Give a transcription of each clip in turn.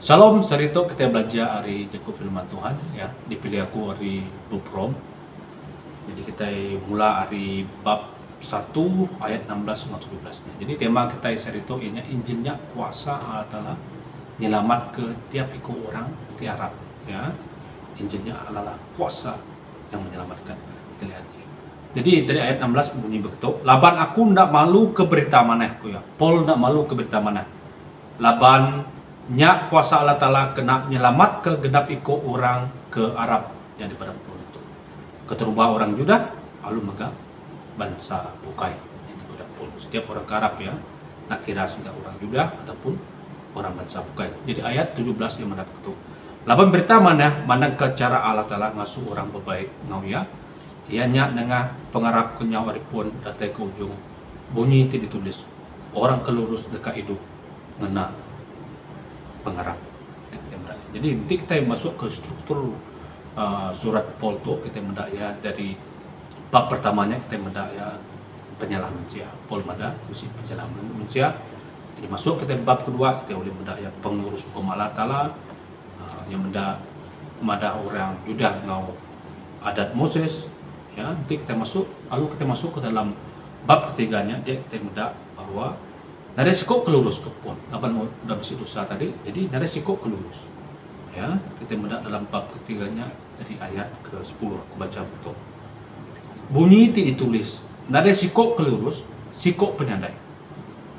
Salam sarito kita belajar hari jago firman Tuhan ya. Dipilih aku hari Buprom. Jadi kita mula hari bab 1 ayat 16 sampai 17. Jadi tema kita sarito ini Injilnya kuasa Allah Taala nyelamat ke tiap ikut orang di Arab ya. Injilnya adalah kuasa yang menyelamatkan. Kita lihat ya. Jadi dari ayat 16 bunyi begitu. Laban aku ndak malu ke berita mana aku ya. Paul ndak malu ke berita mana. Laban nya kuasa Allah Ta'ala kena menyelamat ke genap ikut orang ke Arab yang daripada Paul itu. Keterubah orang Juda, lalu mega bangsa bukai yang daripada Paul. Setiap orang ke Arab ya, nak kira sudah orang Juda ataupun orang bangsa bukai. Jadi ayat 17 yang mendapat itu. Laban berita mana ke cara Allah Ta'ala ngasuh orang berbaik ngau ya. Ianya nengah pengarap kenyawa pun datai ke ujung. Bunyi itu ditulis. Orang kelurus dekat hidup ngena pengarap. Jadi nanti kita masuk ke struktur surat Paul tu kita mendak ya dari bab pertamanya kita mendak ya penyalahan manusia. Paul mada misi penyalahan manusia. Jadi masuk kita bab kedua kita boleh mendak ya pengurus hukum Allah Taala yang mendak mada orang Juda ngau adat Moses ya. Nanti kita masuk lalu kita masuk ke dalam bab ketiganya dia kita mendak bahwa nada sikok kelurus kepon. Apa udah besi dosa tadi. Jadi nada sikok kelurus. Ya, kita mendak dalam bab ketiganya dari ayat ke-10 aku baca betul. Bunyi itu ditulis. Nada sikok kelurus, sikok penyandai.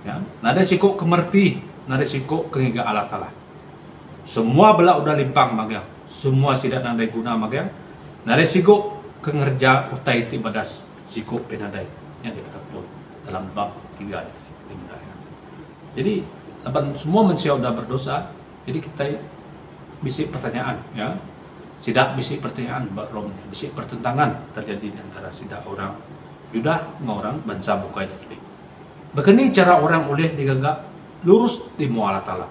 Ya, nada sikok kemerti, nada sikok kengiga Allah Taala. Semua bela udah limpang magang. Semua tidak nada guna magang. Nada sikok kengerja utai tibadas sikok penyandai yang dikatakan dalam bab 3 ya. Jadi semua manusia sudah berdosa. Jadi kita bisi pertanyaan ya. Sidak bisi pertanyaan Mbak Rom, bisi pertentangan terjadi antara sidak orang Juda dengan orang bangsa bukai tadi. Begini cara orang oleh digagak lurus di Allah Taala.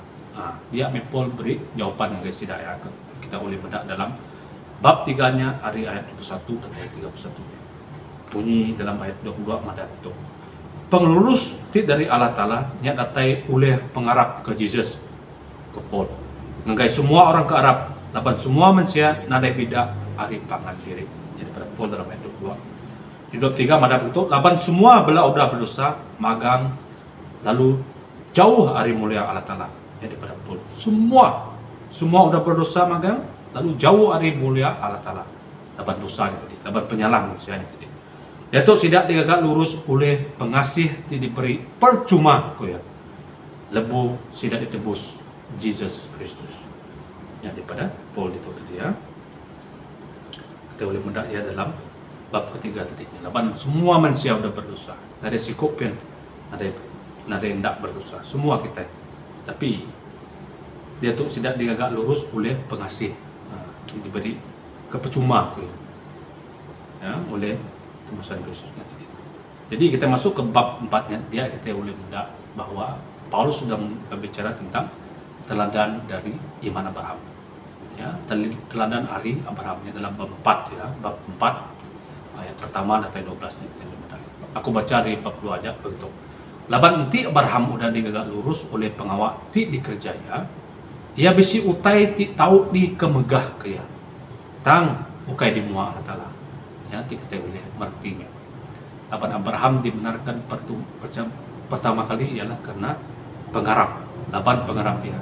Dia mepol beri jawaban guys sidak ya. Kita boleh bedak dalam bab 3-nya hari ayat 21 dan ayat 31. Bunyi dalam ayat 22 madat itu. Pengelurus dari Allah Ta'ala yang datai oleh pengarap ke Jesus ke Paul ngai semua orang ke Arab lapan semua manusia nadai bidak hari pangan diri. Jadi pada Paul dalam ayat 22 di 23 madap itu lapan semua bela udah berdosa magang lalu jauh hari mulia Allah Ta'ala. Jadi pada Paul semua udah berdosa magang lalu jauh hari mulia Allah Ta'ala. Lapan dosa tadi lapan penyalah manusia tadi. Yaitu tidak digagak lurus oleh pengasih diberi percuma ya. Lebu tidak ditebus Jesus Kristus. Ya daripada Paul itu tadi ya. Kita boleh mendak ya dalam bab ketiga tadi. Lapan semua manusia sudah berdosa. Ada sikopin, ada yang tidak berdosa. Semua kita. Tapi dia tu tidak digagak lurus oleh pengasih. Diberi kepercuma ya oleh tebusan Kristusnya tadi. Jadi kita masuk ke bab 4-nya dia kita boleh mendak bahwa Paulus sudah berbicara tentang teladan dari iman Abraham. Ya, teladan hari Abrahamnya dalam bab 4 ya, bab 4 ayat pertama dan ayat 12-nya kita mendak. Aku baca di bab 2 aja begitu. Laban nanti Abraham udah digagak lurus oleh pengawal ti dikerjaya. Ia bisi utai ti tahu di kemegah ke ya. Tang ukai di mua Allah Taala. Ya, kita boleh mertinya. Lapan Abraham dibenarkan pertama kali ialah karena pengarap. Lapan pengarap ya.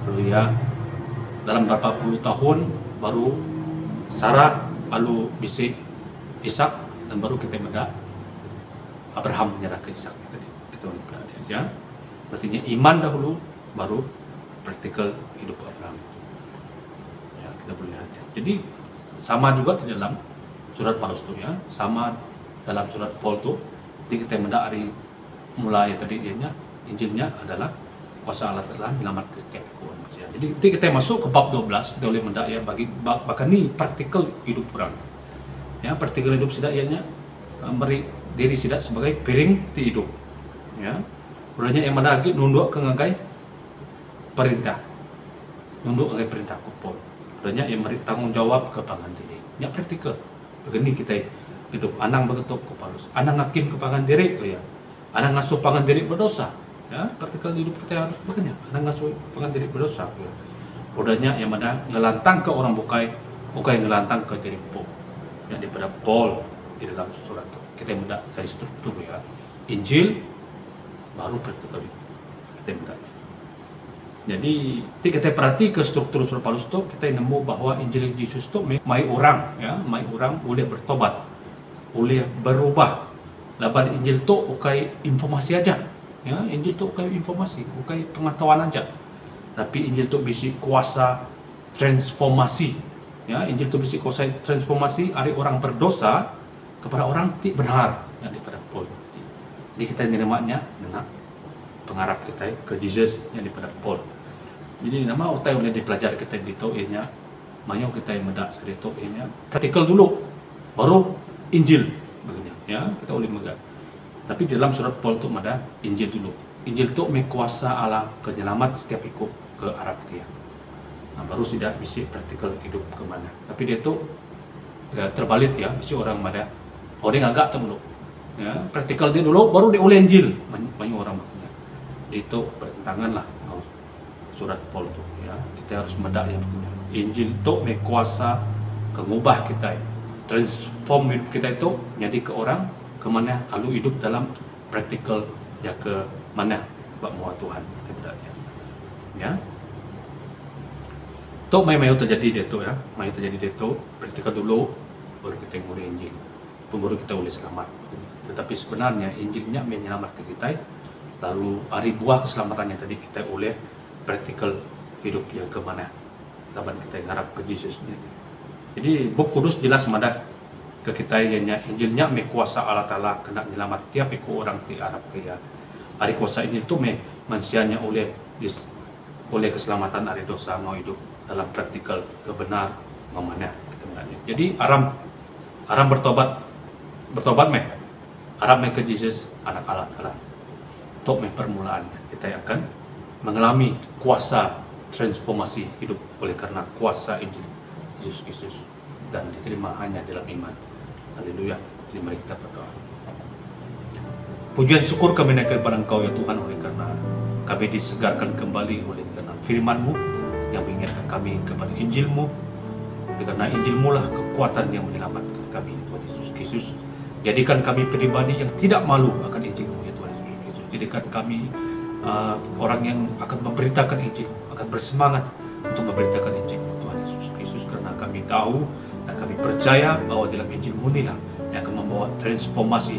Lalu ya dalam berapa puluh tahun baru Sarah lalu bisi Ishak dan baru kita mendak Abraham menyerahkan Ishak tadi. Kita boleh berada ya. Artinya iman dahulu baru praktikal hidup Abraham. Ya, kita boleh lihat. Ya. Jadi sama juga di dalam surat Paulus itu ya, sama dalam surat Paul itu kita mendak hari mulai tadi dianya Injilnya adalah kuasa Allah Taala menyelamatkan setiap manusia. Jadi kita masuk ke bab 12 kita boleh mendak ya bagi bahkan ni praktikal hidup orang. Ya, praktikal hidup sidak ianya beri diri sidak sebagai piring ti hidup. Ya. Ulahnya yang mana lagi nunduk ke ngagai perintah. Nunduk ke perintah ku Paul. Ulahnya yang beri tanggung jawab ke pangan diri. Ya praktikal. Begini kita hidup anang begetuk ke Paulus, anang hakim ke pangan diri ya, anang ngasuh pangan diri berdosa ya. Praktikal hidup kita harus begini, anang ngasuh pangan diri berdosa ya. rodanya yang mana ngelantang ke orang bukai ngelantang ke diri po yang daripada Paul di dalam surat itu. Kita mudah dari struktur ya, Injil baru praktikal kita mudah. Jadi kita perhati ke struktur surat Paulus itu, kita nemu bahwa Injil Yesus itu mai orang boleh bertobat, boleh berubah. Laban Injil itu ukai informasi aja, ya Injil itu ukai informasi, ukai pengetahuan aja. Tapi Injil itu bisa kuasa transformasi, ya Injil itu bisa kuasa transformasi dari orang berdosa kepada orang tidak benar, yang daripada Paul. Jadi kita nerimanya dengan pengharap kita ke Jesus yang daripada Paul. Jadi nama utai boleh dipelajari kita di to'enya, mayo kita yang medak seri to'enya, praktikal dulu, baru Injil, begini, ya kita boleh megat. Tapi dalam surat Paul itu ada Injil dulu. Injil itu kuasa Allah penyelamat setiap ikut ke Arab dia. Nah, baru sudah bisa praktikal hidup kemana. Tapi dia itu ya, terbalik ya, bisa orang ada orang agak dulu. Ya, praktikal dia dulu, baru dia oleh Injil, banyak orang punya. Itu bertentangan lah surat Paul itu. Ya, kita harus medak yang punya. Injil itu kuasa mengubah kita, transform hidup kita itu jadi ke orang kemana lalu hidup dalam praktikal ya ke mana bak muat Tuhan kita berada ya. Tok mayu terjadi deto ya, mayu terjadi deto praktikal dulu baru kita mulai Injil, baru kita boleh selamat. Tetapi sebenarnya Injilnya menyelamatkan kita, lalu hari buah keselamatannya tadi kita oleh praktikal hidup yang kemana, laban kita ngarap ke Yesus. Jadi Buku Kudus jelas madah ke kita yang Injilnya kuasa Allah Ta'ala kena nyelamat tiap ikut orang di Arab kaya. Hari kuasa Injil itu manusianya oleh keselamatan dari dosa mau hidup dalam praktikal kebenar memana kita menanya. Jadi aram bertobat Arab ke Jesus anak Allah Ta'ala. Tok permulaannya kita akan mengalami kuasa transformasi hidup oleh karena kuasa Injil Yesus Kristus dan diterima hanya dalam iman. Haleluya. Jadi mari kita berdoa. Pujian syukur kami naikkan kepada Engkau ya Tuhan, oleh karena kami disegarkan kembali oleh karena firman-Mu yang mengingatkan kami kepada Injil-Mu. Oleh karena Injil-Mu lah kekuatan yang menyelamatkan kami Tuhan Yesus Kristus. Jadikan kami pribadi yang tidak malu akan Injil-Mu ya Tuhan Yesus Kristus. Jadikan kami orang yang akan memberitakan Injil, akan bersemangat untuk memberitakan Injil Tuhan Yesus Kristus, karena kami tahu dan kami percaya bahwa dalam Injil inilah yang akan membawa transformasi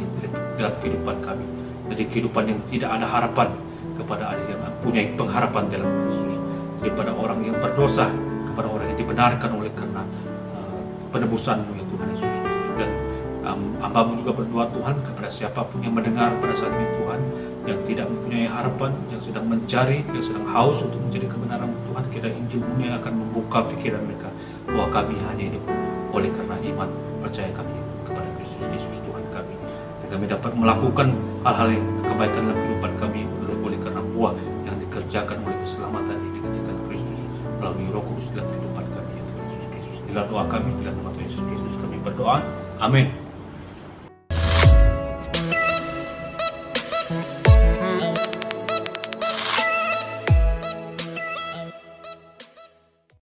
dalam kehidupan kami. Jadi kehidupan yang tidak ada harapan kepada ada yang punya pengharapan dalam Kristus, daripada orang yang berdosa kepada orang yang dibenarkan oleh karena penebusan-Mu ya Tuhan Yesus Kristus. Dan hamba-Mu juga berdoa Tuhan kepada siapapun yang mendengar pada saat ini Tuhan, yang tidak mempunyai harapan, yang sedang mencari, yang sedang haus untuk mencari kebenaran Tuhan, kira Injil-Mu yang akan membuka pikiran mereka bahwa kami hanya hidup oleh karena iman percaya kami kepada Kristus Yesus Tuhan kami, dan kami dapat melakukan hal-hal yang kebaikan dalam kehidupan kami oleh karena buah yang dikerjakan oleh keselamatan yang dikerjakan Kristus melalui Roh Kudus dalam kehidupan kami ya Tuhan Yesus Kristus. Inilah doa kami dalam nama Tuhan Yesus Kristus kami berdoa, amin.